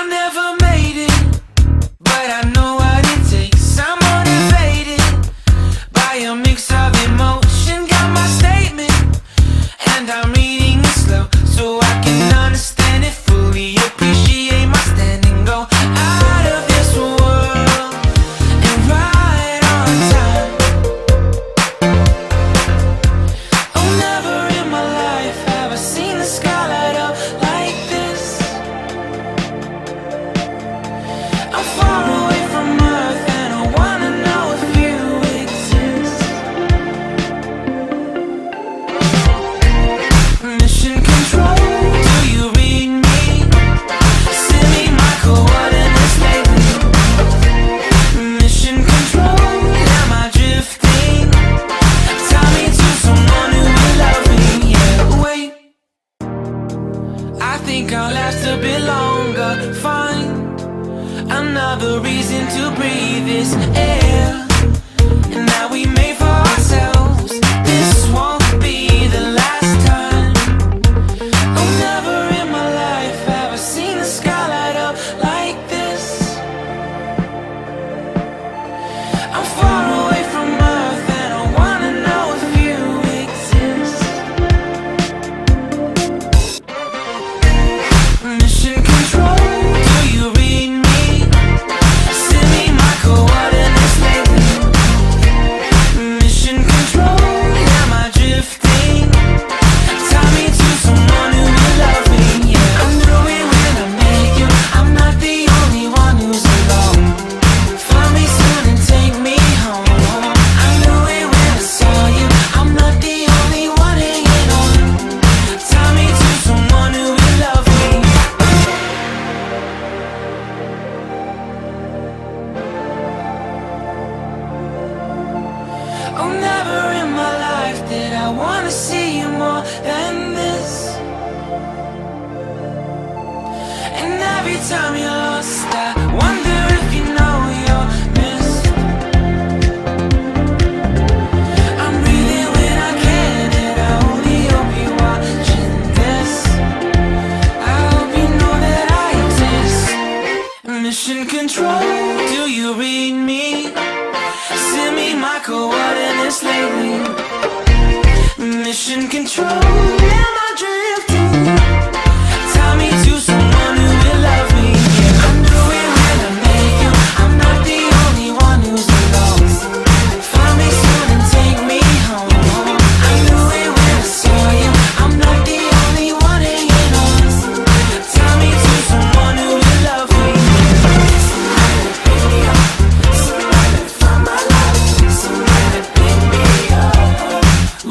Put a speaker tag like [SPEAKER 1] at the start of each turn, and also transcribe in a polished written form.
[SPEAKER 1] never made it, but I know what it takes. I'm motivated by a mix of emotion. Got my statement, and I'm reading it slow so I can understand it fully. Appreciate my standing, go out of this world and right on time. Oh, never in my life have I seen the sky light up like this. I'm far away from Earth and I wanna know if you exist. Mission control, do you read me? Send me my coordinates lately. Mission control, am I drifting? Tie me to someone who will love me. Yeah, wait, I think I'll last a bit longer. Find another reason to breathe this air, and that we made for ourselves. This won't be the last time. Oh, never in my life have I seen the sky light up like this. I'm far away from Earth and I wanna know if you exist. Mission control, do you read me? Send me my coordinates lately. Mission control, am I drifting? Tie me to someone who will love me. Yeah, I knew it when I met you. I'm not the only one who's alone. Find me soon and take me home. I knew it when I saw you. I'm not the only one hanging on. Tie me to someone who will love me. Oh, never in my life did I wanna see you more than this. And every time you're lost, I wonder if you know you're missed. I'm breathing when I can, and I only hope you're watching this. I hope you know that I exist. Mission control, do you read me? Send me my coordinates lately. Mission control,